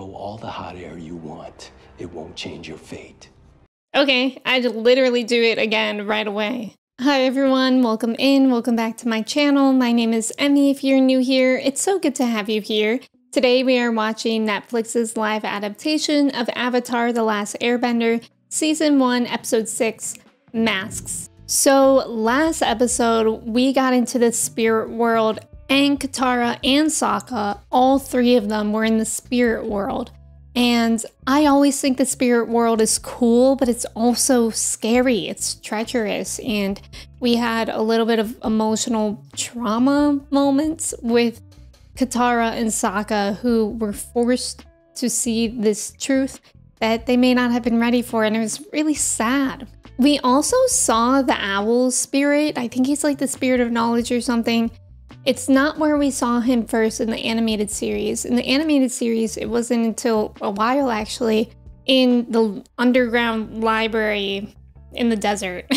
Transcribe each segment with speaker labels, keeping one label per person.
Speaker 1: blow all the hot air you want. It won't change your fate.
Speaker 2: Okay, I'd literally do it again right away. Hi everyone, welcome in, welcome back to my channel. My name is Emmy if you're new here. It's so good to have you here. Today we are watching Netflix's live adaptation of Avatar: The Last Airbender, Season 1, Episode 6, Masks. So last episode, we got into the spirit world. Aang, Katara, and Sokka, all three of them were in the spirit world. And I always think the spirit world is cool, but it's also scary. It's treacherous. And we had a little bit of emotional trauma moments with Katara and Sokka, who were forced to see this truth that they may not have been ready for. And it was really sad. We also saw the owl spirit. I think he's like the spirit of knowledge or something. It's not where we saw him first in the animated series. In the animated series, it wasn't until a while actually in the underground library in the desert.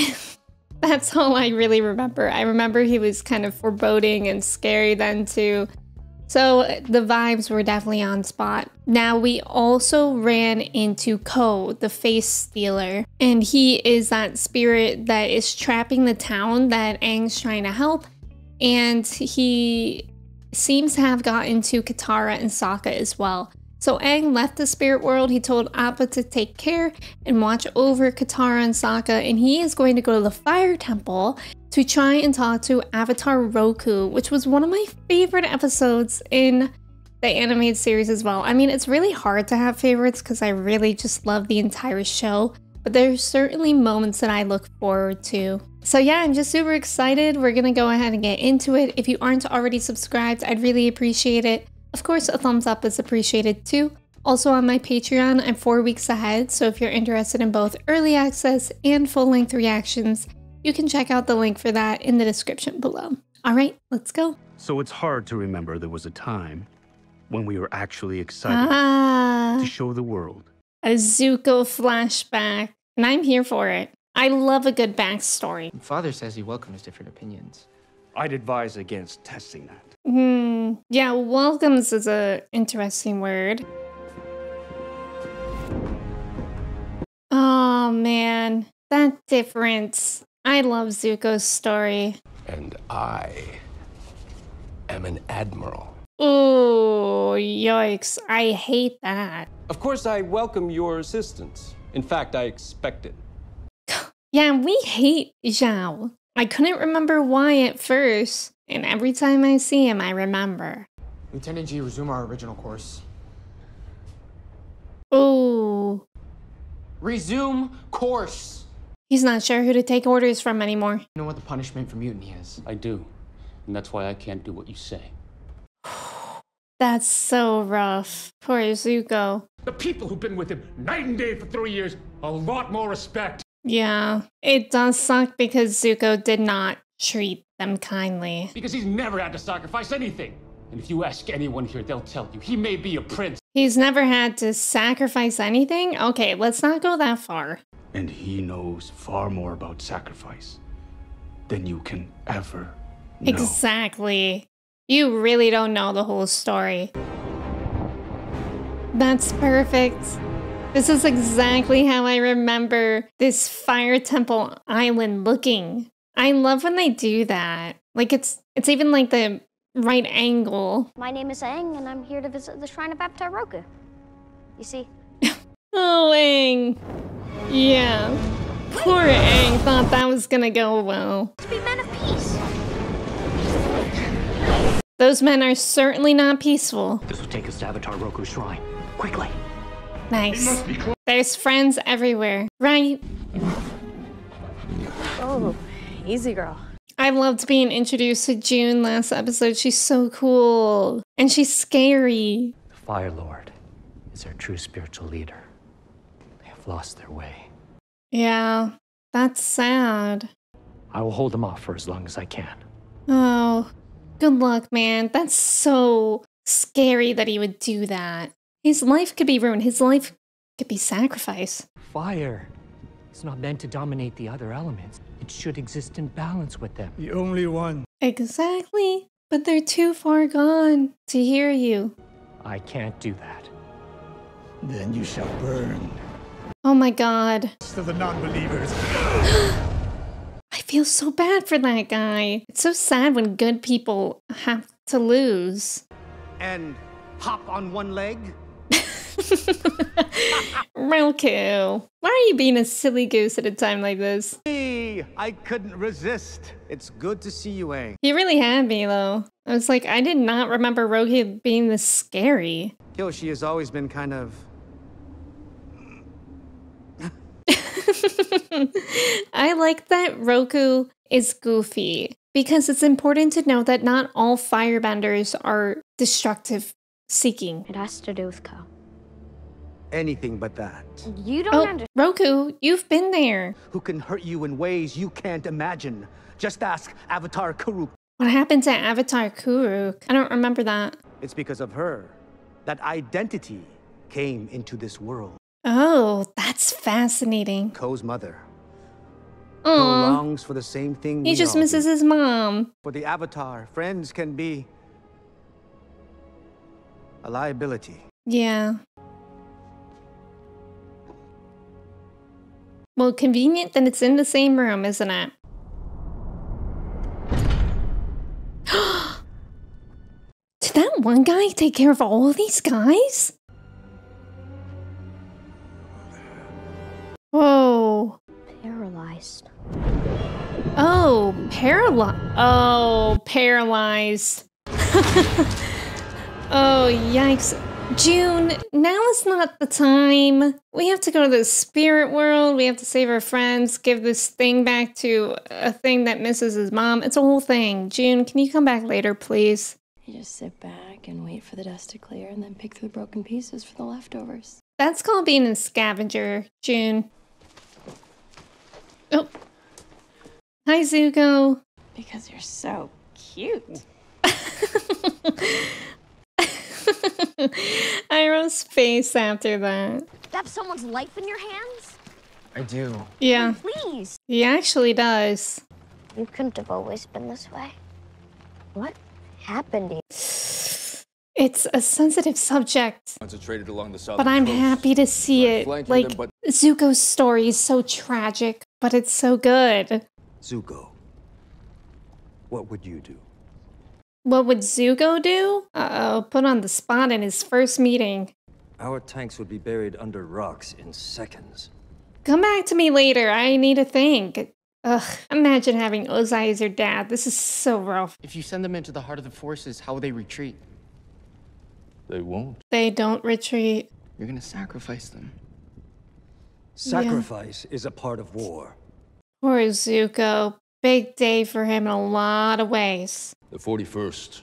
Speaker 2: That's all I really remember. I remember he was kind of foreboding and scary then too. So the vibes were definitely on spot. Now we also ran into Ko, the face stealer. And he is that spirit that is trapping the town that Aang's trying to help. And he seems to have gotten to Katara and Sokka as well. So Aang left the spirit world. He told Appa to take care and watch over Katara and Sokka. And he is going to go to the fire temple to try and talk to Avatar Roku, which was one of my favorite episodes in the animated series as well. I mean, it's really hard to have favorites because I really just love the entire show. But there's certainly moments that I look forward to. So yeah, I'm just super excited. We're gonna go ahead and get into it. If you aren't already subscribed, I'd really appreciate it. Of course, a thumbs up is appreciated too. Also on my Patreon, I'm 4 weeks ahead, so if you're interested in both early access and full-length reactions, you can check out the link for that in the description below. All right, let's go.
Speaker 3: So it's hard to remember there was a time when we were actually excited to show the world.
Speaker 2: A Zuko flashback, and I'm here for it. I love a good backstory.
Speaker 4: Father says he welcomes different opinions.
Speaker 3: I'd advise against testing that.
Speaker 2: Yeah, welcomes is a interesting word. Oh man, that difference. I love Zuko's story.
Speaker 1: And I am an admiral.
Speaker 2: Ooh, yikes. I hate that.
Speaker 5: Of course, I welcome your assistance. In fact, I expect it.
Speaker 2: Yeah, we hate Zhao. I couldn't remember why at first, and every time I see him, I remember.
Speaker 4: Lieutenant G, resume our original course.
Speaker 2: Ooh.
Speaker 4: Resume course!
Speaker 2: He's not sure who to take orders from anymore.
Speaker 4: You know what the punishment for mutiny is?
Speaker 6: I do, and that's why I can't do what you say.
Speaker 2: That's so rough. Poor Zuko.
Speaker 7: The people who've been with him night and day for 3 years, a lot more respect.
Speaker 2: Yeah, it does suck because Zuko did not treat them kindly.
Speaker 7: Because he's never had to sacrifice anything.
Speaker 6: And if you ask anyone here, they'll tell you he may be a prince.
Speaker 2: He's never had to sacrifice anything? Okay, let's not go that far.
Speaker 3: And he knows far more about sacrifice than you can ever know.
Speaker 2: Exactly. You really don't know the whole story. That's perfect. This is exactly how I remember this Fire Temple Island looking. I love when they do that. Like it's even like the right angle.
Speaker 8: My name is Aang, and I'm here to visit the Shrine of Avatar Roku. You see?
Speaker 2: Oh, Aang. Yeah. Poor Aang thought that was gonna go well.
Speaker 8: To be men of peace.
Speaker 2: Those men are certainly not peaceful.
Speaker 9: This will take us to Avatar Roku's shrine. Quickly.
Speaker 2: Nice. There's friends everywhere, right?
Speaker 10: Oh, easy girl.
Speaker 2: I loved being introduced to June last episode. She's so cool. And she's scary.
Speaker 9: The Fire Lord is our true spiritual leader. They have lost their way.
Speaker 2: Yeah, that's sad.
Speaker 9: I will hold them off for as long as I can.
Speaker 2: Oh, good luck, man. That's so scary that he would do that. His life could be ruined. His life could be sacrificed.
Speaker 9: Fire is not meant to dominate the other elements. It should exist in balance with them.
Speaker 3: The only one.
Speaker 2: Exactly. But they're too far gone to hear you.
Speaker 9: I can't do that.
Speaker 11: then you shall burn.
Speaker 2: Oh my god.
Speaker 11: To the non-believers.
Speaker 2: I feel so bad for that guy. It's so sad when good people have to lose.
Speaker 12: And hop on one leg?
Speaker 2: Roku, why are you being a silly goose at a time like this?
Speaker 12: Hey, I couldn't resist. It's good to see you, Aang.
Speaker 2: He really had me, though. I was like, I did not remember Roku being this scary.
Speaker 12: Kyoshi has always been kind of...
Speaker 2: I like that Roku is goofy, because it's important to know that not all firebenders are destructive seeking.
Speaker 8: It has to do with Ko.
Speaker 12: Anything but that.
Speaker 8: You don't understand.
Speaker 2: Roku, you've been there.
Speaker 12: Who can hurt you in ways you can't imagine. Just ask Avatar Karuk.
Speaker 2: What happened to Avatar Kuruk? I don't remember that.
Speaker 12: It's because of her that identity came into this world.
Speaker 2: Oh, that's fascinating.
Speaker 12: Ko's mother.
Speaker 2: Ko
Speaker 12: longs for the same thing.
Speaker 2: He just misses his mom.
Speaker 12: For the Avatar, friends can be a liability.
Speaker 2: Yeah. Well, convenient that it's in the same room, isn't it? Did that one guy take care of all of these guys? Whoa.
Speaker 8: Paralyzed.
Speaker 2: Oh, paralyzed. Oh, yikes. June, now is not the time. We have to go to the spirit world. We have to save our friends, give this thing back to a thing that misses his mom. It's a whole thing. June, can you come back later, please?
Speaker 13: You just sit back and wait for the dust to clear and then pick through the broken pieces for the leftovers.
Speaker 2: That's called being a scavenger, June. Oh. Hi, Zuko.
Speaker 13: Because you're so cute.
Speaker 2: Iroh's face after that.
Speaker 8: You have someone's life in your hands?
Speaker 4: I do.
Speaker 2: Yeah.
Speaker 8: Please.
Speaker 2: He actually does.
Speaker 8: You couldn't have always been this way. What happened to you?
Speaker 2: It's a sensitive subject.
Speaker 14: Concentrated along the
Speaker 2: but I'm happy to see it. Like, Zuko's story is so tragic, but it's so good.
Speaker 1: Zuko, what would you do?
Speaker 2: What would Zuko do? Uh-oh, put on the spot in his first meeting.
Speaker 15: Our tanks would be buried under rocks in seconds.
Speaker 2: Come back to me later, I need to think. Ugh, imagine having Ozai as your dad. This is so rough.
Speaker 4: If you send them into the heart of the forces, how will they retreat?
Speaker 5: They won't.
Speaker 2: They don't retreat.
Speaker 4: You're gonna sacrifice them.
Speaker 15: Sacrifice is a part of war.
Speaker 2: Poor Zuko. Big day for him in a lot of ways.
Speaker 14: The 41st.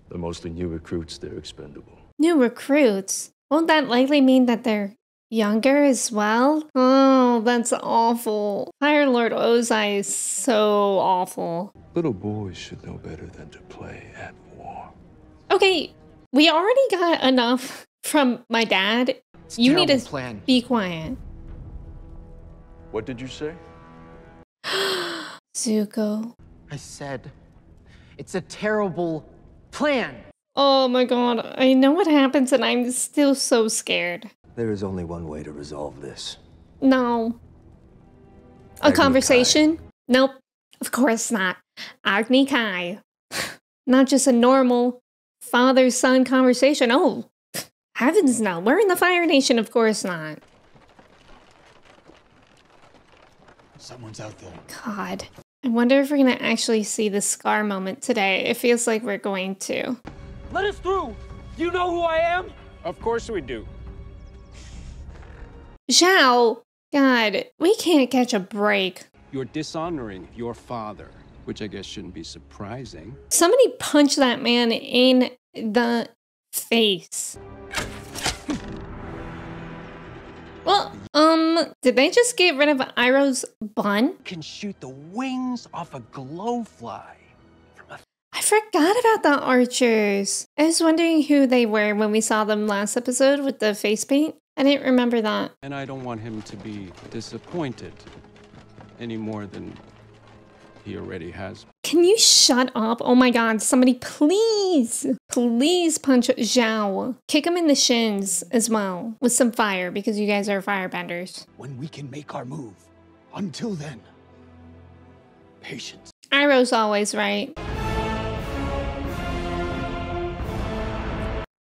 Speaker 14: They're mostly new recruits. They're expendable.
Speaker 2: New recruits? Won't that likely mean that they're younger as well? Oh, that's awful. Fire Lord Ozai is so awful.
Speaker 14: Little boys should know better than to play at war.
Speaker 2: Okay, we already got enough from my dad. You need to be quiet.
Speaker 14: What did you say?
Speaker 2: Zuko.
Speaker 4: I said, it's a terrible plan.
Speaker 2: Oh my god, I know what happens and I'm still so scared.
Speaker 15: There is only one way to resolve this.
Speaker 2: No. A conversation? Nope, of course not. Agni Kai. Not just a normal father-son conversation. Oh, heavens no. We're in the Fire Nation, of course not.
Speaker 11: Someone's out there.
Speaker 2: God. I wonder if we're gonna actually see the Scar moment today. It feels like we're going to.
Speaker 16: Let us through! Do you know who I am?
Speaker 5: Of course we do.
Speaker 2: Zhao! God, we can't catch a break.
Speaker 5: You're dishonoring your father, which I guess shouldn't be surprising.
Speaker 2: Somebody punch that man in the face. Well, did they just get rid of Iroh's bun?
Speaker 5: Can shoot the wings off a glowfly.
Speaker 2: I forgot about the archers. I was wondering who they were when we saw them last episode with the face paint. I didn't remember that.
Speaker 5: And I don't want him to be disappointed any more than He already has.
Speaker 2: Can you shut up? Oh my god, somebody please punch Zhao. Kick him in the shins as well with some fire because you guys are firebenders.
Speaker 11: When we can make our move. Until then, patience.
Speaker 2: Iroh's always right.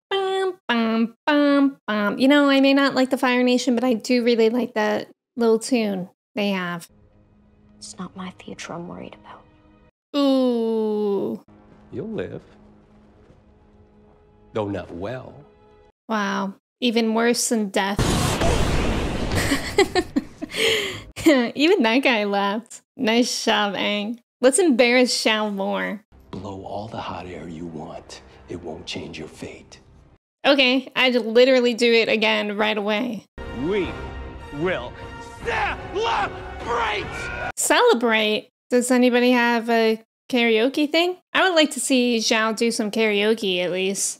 Speaker 2: Bum, bum, bum, bum. You know, I may not like the Fire Nation, but I do really like that little tune they have.
Speaker 8: It's not my future I'm worried about.
Speaker 2: Ooh.
Speaker 1: You'll live. Though not well.
Speaker 2: Wow. Even worse than death. Even that guy laughed. Nice job, Aang. Let's embarrass Zhao more.
Speaker 1: Blow all the hot air you want. It won't change your fate.
Speaker 2: Okay, I'd literally do it again right away.
Speaker 16: We will celebrate!
Speaker 2: Celebrate? Does anybody have a karaoke thing? I would like to see Zhao do some karaoke at least.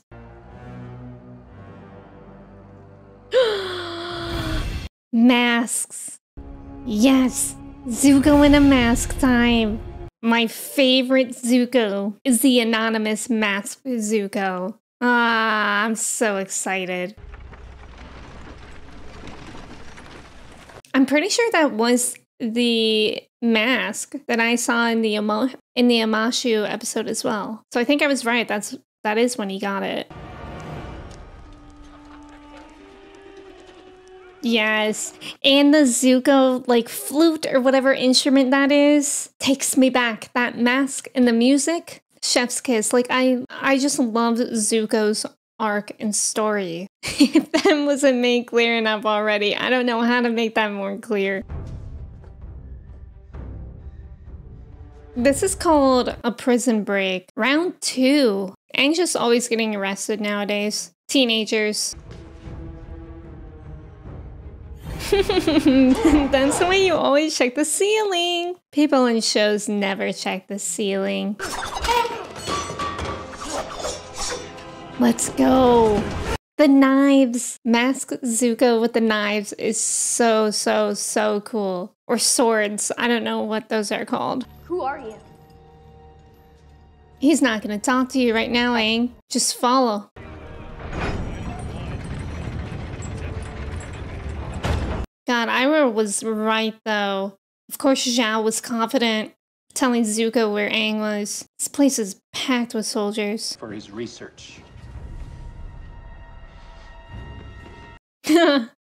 Speaker 2: Masks. Yes, Zuko in a mask time. My favorite Zuko is the anonymous mask Zuko. Ah, I'm so excited. I'm pretty sure that was the mask that I saw in the Amashu episode as well. So I think I was right. That is when he got it. Yes, and the Zuko like flute or whatever instrument that is takes me back. That mask and the music, chef's kiss. Like I just loved Zuko's arc and story. If that wasn't made clear enough already, I don't know how to make that more clear. This is called a prison break. Round 2. Aang's just always getting arrested nowadays. Teenagers. That's the way you always check the ceiling. People in shows never check the ceiling. Let's go. The knives. Mask Zuko with the knives is so cool. Or swords. I don't know what those are called.
Speaker 8: Who are you?
Speaker 2: He's not gonna talk to you right now, Aang. Just follow. God, Iroh was right though. Of course Zhao was confident, telling Zuko where Aang was. This place is packed with soldiers.
Speaker 5: For his research.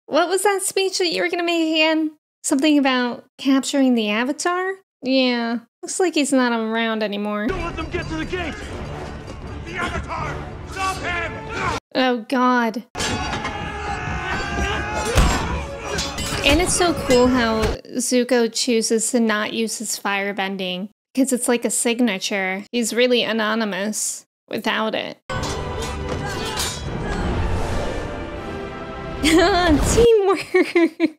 Speaker 2: What was that speech that you were gonna make again? Something about capturing the Avatar? Yeah, looks like he's not around anymore.
Speaker 16: Don't let them get to the gate! The Avatar! Stop him!
Speaker 2: Oh God. And it's so cool how Zuko chooses to not use his firebending, because it's like a signature. He's really anonymous without it. Teamwork!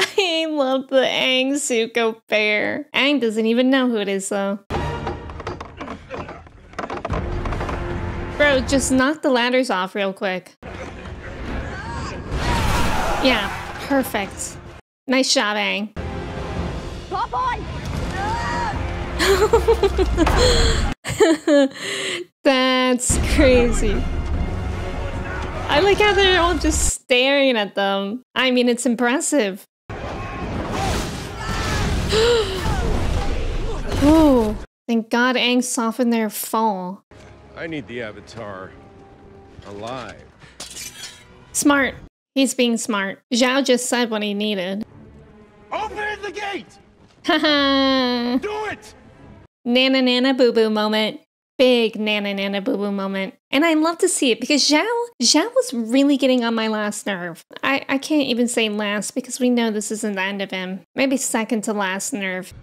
Speaker 2: I love the Aang Zuko pair. Aang doesn't even know who it is though. Bro, just knock the ladders off real quick. Yeah, perfect. Nice job, Aang.
Speaker 8: Pop on!
Speaker 2: That's crazy. I like how they're all just staring at them. I mean, it's impressive. Oh, thank God Aang softened their fall.
Speaker 5: I need the Avatar alive.
Speaker 2: Smart. He's being smart. Zhao just said what he needed.
Speaker 16: Open the gate!
Speaker 2: Haha.
Speaker 16: Do it!
Speaker 2: Nana nana boo boo moment. Big nana nana boo boo moment. And I love to see it because Zhao was really getting on my last nerve. I can't even say last because we know this isn't the end of him. Maybe second to last nerve.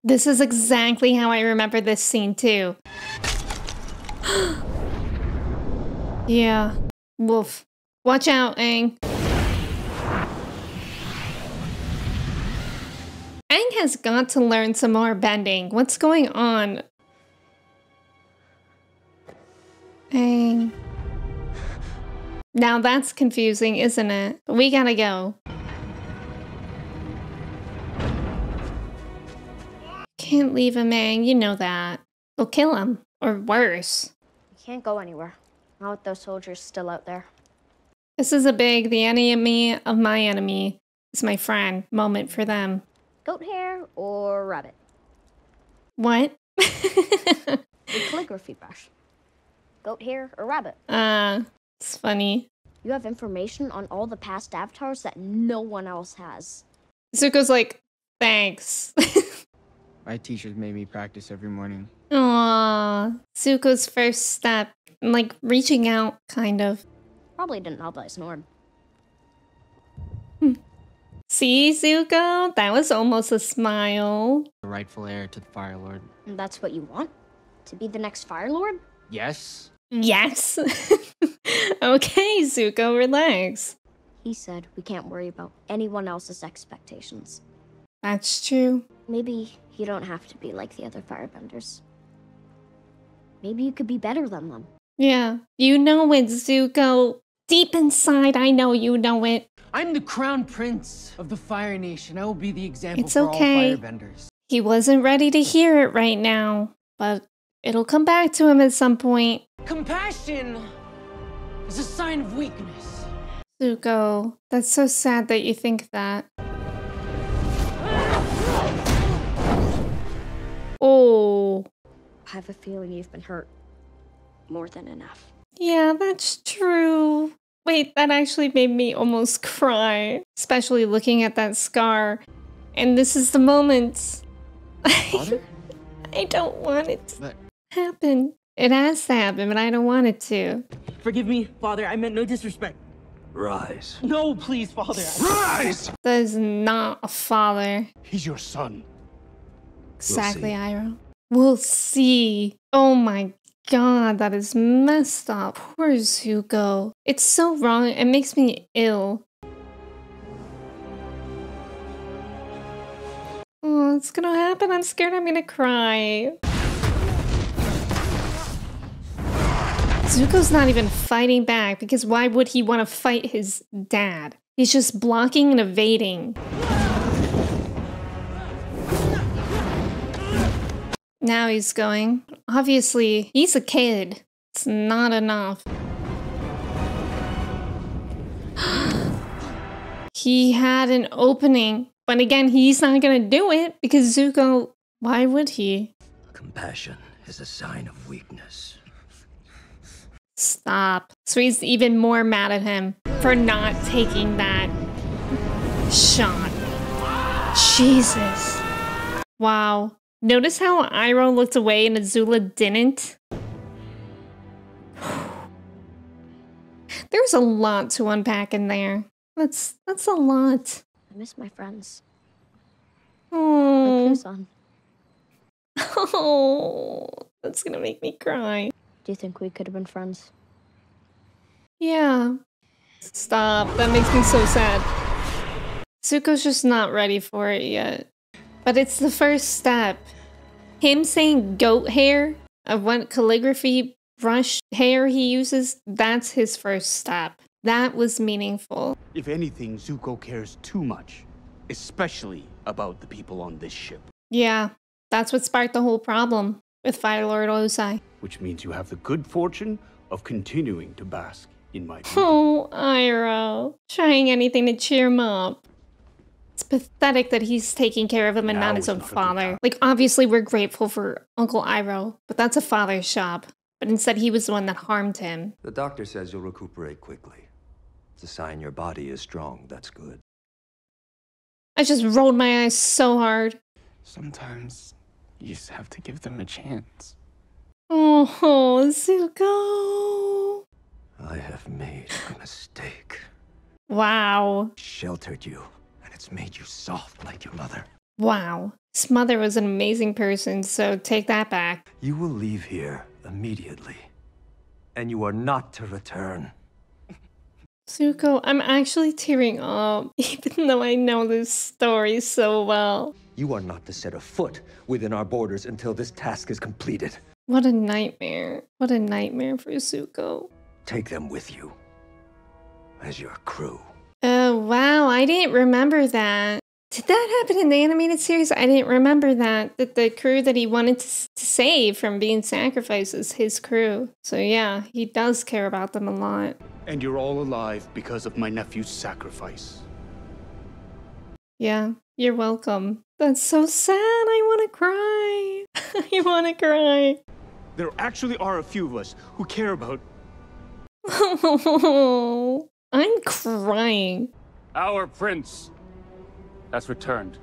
Speaker 2: This is exactly how I remember this scene too. Yeah. Woof. Watch out, Aang. Aang has got to learn some more bending. What's going on? Aang. Now that's confusing, isn't it? But we gotta go. can't leave him, man. You know that. They'll kill him. Or worse.
Speaker 8: We can't go anywhere. Not with those soldiers still out there.
Speaker 2: This is a big, the enemy of my enemy is my friend moment for them.
Speaker 8: Goat hair or rabbit?
Speaker 2: What?
Speaker 8: The calligraphy brush. Goat hair or rabbit?
Speaker 2: It's funny.
Speaker 8: You have information on all the past avatars that no one else has.
Speaker 2: Zuko's like, thanks.
Speaker 17: My teachers made me practice every morning.
Speaker 2: Aww. Zuko's first step. Like, reaching out, kind of.
Speaker 8: Probably didn't know by Snord.
Speaker 2: See, Zuko? That was almost a smile.
Speaker 17: The rightful heir to the Fire Lord.
Speaker 8: And that's what you want? To be the next Fire Lord?
Speaker 17: Yes.
Speaker 2: Yes. Okay, Zuko, relax.
Speaker 8: He said we can't worry about anyone else's expectations.
Speaker 2: That's true.
Speaker 8: Maybe you don't have to be like the other firebenders. Maybe you could be better than them.
Speaker 2: Yeah, you know it, Zuko. Deep inside, I know you know it.
Speaker 4: I'm the crown prince of the Fire Nation. I will be the example
Speaker 2: It's
Speaker 4: for
Speaker 2: okay.
Speaker 4: all firebenders.
Speaker 2: He wasn't ready to hear it right now, but it'll come back to him at some point.
Speaker 4: Compassion is a sign of weakness.
Speaker 2: Zuko, that's so sad that you think that. Oh.
Speaker 8: I have a feeling you've been hurt more than enough.
Speaker 2: Yeah, that's true. Wait, that actually made me almost cry, especially looking at that scar. And this is the moment.
Speaker 17: Father?
Speaker 2: I don't want it to
Speaker 17: But
Speaker 2: happen. It has to happen, but I don't want it to.
Speaker 4: Forgive me, Father. I meant no disrespect.
Speaker 14: Rise.
Speaker 4: No, please, Father.
Speaker 11: Rise!
Speaker 2: That is not a father.
Speaker 11: He's your son.
Speaker 2: Exactly,
Speaker 14: see.
Speaker 2: Iroh. We'll see. Oh my god, that is messed up. Poor Zuko. It's so wrong. It makes me ill. Oh, it's gonna happen. I'm scared I'm gonna cry. Zuko's not even fighting back because why would he want to fight his dad? He's just blocking and evading. Now he's going. Obviously, he's a kid. It's not enough. He had an opening. But again, he's not gonna do it because Zuko, why would he?
Speaker 14: Compassion is a sign of weakness.
Speaker 2: Stop. So he's even more mad at him for not taking that shot. Jesus. Wow. Notice how Iroh looked away and Azula didn't? There's a lot to unpack in there. That's a lot.
Speaker 8: I miss my friends.
Speaker 2: Oh.
Speaker 8: Like Kusan.
Speaker 2: Oh, that's gonna make me cry.
Speaker 8: Do you think we could have been friends?
Speaker 2: Yeah. Stop. That makes me so sad. Zuko's just not ready for it yet. But it's the first step. Him saying goat hair of what calligraphy brush hair he uses, that's his first step. That was meaningful.
Speaker 3: If anything, Zuko cares too much, especially about the people on this ship.
Speaker 2: Yeah, that's what sparked the whole problem with Fire Lord Ozai.
Speaker 3: Which means you have the good fortune of continuing to bask in my beauty.
Speaker 2: Oh, Iroh. Trying anything to cheer him up. It's pathetic that he's taking care of him and not his own father. Like, obviously we're grateful for Uncle Iroh, but that's a father's job. But instead he was the one that harmed him.
Speaker 14: The doctor says you'll recuperate quickly. It's a sign your body is strong. That's good.
Speaker 2: I just rolled my eyes so hard.
Speaker 17: sometimes you just have to give them a chance.
Speaker 2: Oh, Zuko.
Speaker 14: I have made a mistake.
Speaker 2: Wow.
Speaker 14: Sheltered you, and it's made you soft like your mother.
Speaker 2: Wow. His mother was an amazing person, so take that back.
Speaker 14: You will leave here immediately, and you are not to return.
Speaker 2: Zuko, I'm actually tearing up, even though I know this story so well.
Speaker 14: You are not to set a foot within our borders until this task is completed.
Speaker 2: What a nightmare. What a nightmare for Zuko.
Speaker 14: Take them with you as your crew.
Speaker 2: Oh, wow. I didn't remember that. Did that happen in the animated series? I didn't remember that the crew that he wanted to save from being sacrificed is his crew. So yeah, he does care about them a lot.
Speaker 3: And you're all alive because of my nephew's sacrifice.
Speaker 2: Yeah, you're welcome. That's so sad. I want to cry. I want to cry.
Speaker 3: There actually are a few of us who care about...
Speaker 2: Oh, I'm crying.
Speaker 6: Our prince has returned.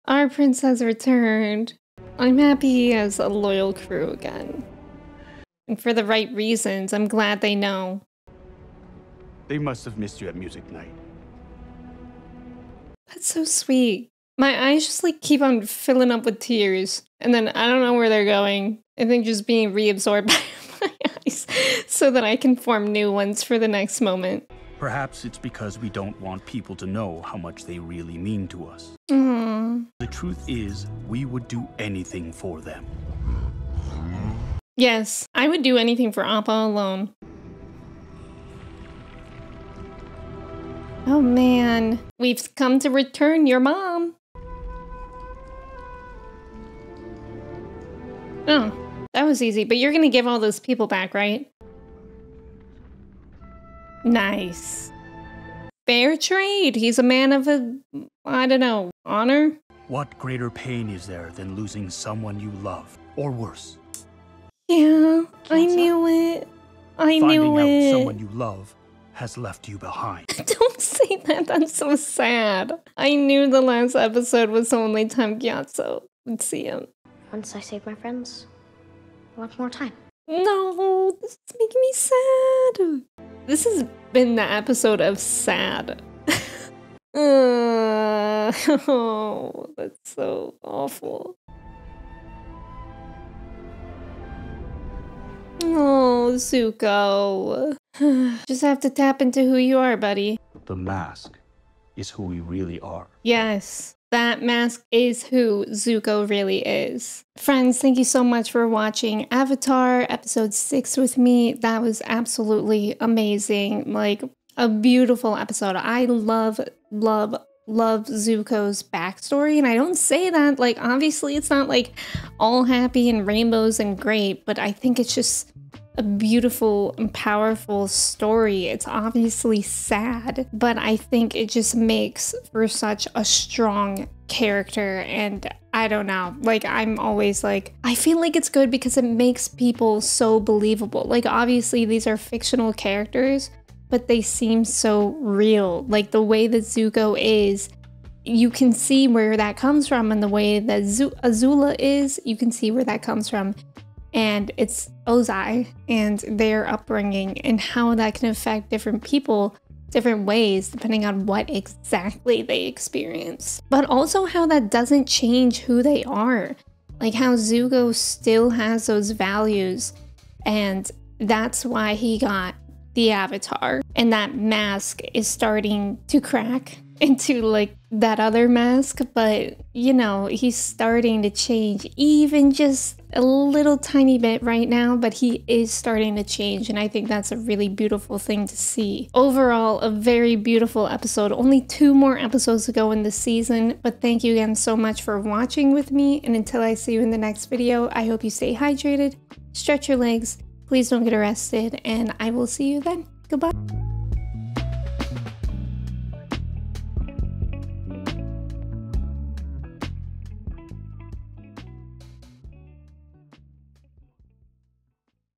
Speaker 2: Our prince has returned. I'm happy he has a loyal crew again. And for the right reasons. I'm glad they know.
Speaker 3: They must have missed you at music night.
Speaker 2: That's so sweet. My eyes just like keep on filling up with tears. And then I don't know where they're going. I think just being reabsorbed by my eyes so that I can form new ones for the next moment.
Speaker 3: Perhaps it's because we don't want people to know how much they really mean to us.
Speaker 2: Aww.
Speaker 3: The truth is, we would do anything for them.
Speaker 2: Yes, I would do anything for Appa alone. Oh man, we've come to return your mom. Oh, that was easy, but you're gonna give all those people back, right? Nice. Fair trade. He's a man of I don't know, honor?
Speaker 3: What greater pain is there than losing someone you love? Or worse?
Speaker 2: Yeah, I knew it. I knew it.
Speaker 3: Finding out someone you love has left you behind.
Speaker 2: Don't say that. That's so sad. I knew the last episode was the only time Gyatso would see him.
Speaker 8: Once I save my friends, I want more time.
Speaker 2: No, this is making me sad. This has been the episode of sad. Oh, that's so awful. Oh, Zuko. Just have to tap into who you are, buddy.
Speaker 3: The mask is who we really are.
Speaker 2: Yes, that mask is who Zuko really is. Friends, thank you so much for watching Avatar episode 6 with me. That was absolutely amazing. Like, a beautiful episode. I love Zuko's backstory, and I don't say that, like, obviously it's not like all happy and rainbows and great, but I think it's just a beautiful and powerful story. It's obviously sad, but I think it just makes for such a strong character. And I don't know, like, I'm always like, I feel like it's good because it makes people so believable. Like, obviously these are fictional characters, but they seem so real. Like, the way that Zuko is, you can see where that comes from, and the way that Azula is, you can see where that comes from. And it's Ozai and their upbringing and how that can affect different people different ways depending on what exactly they experience. But also how that doesn't change who they are. Like how Zuko still has those values, and that's why he got the Avatar. And that mask is starting to crack into like that other mask, but you know, he's starting to change even just a little tiny bit right now, but he is starting to change, and I think that's a really beautiful thing to see. Overall, a very beautiful episode. Only 2 more episodes to go in this season, but thank you again so much for watching with me, and until I see you in the next video, I hope you stay hydrated, stretch your legs, please don't get arrested, and I will see you then. Goodbye.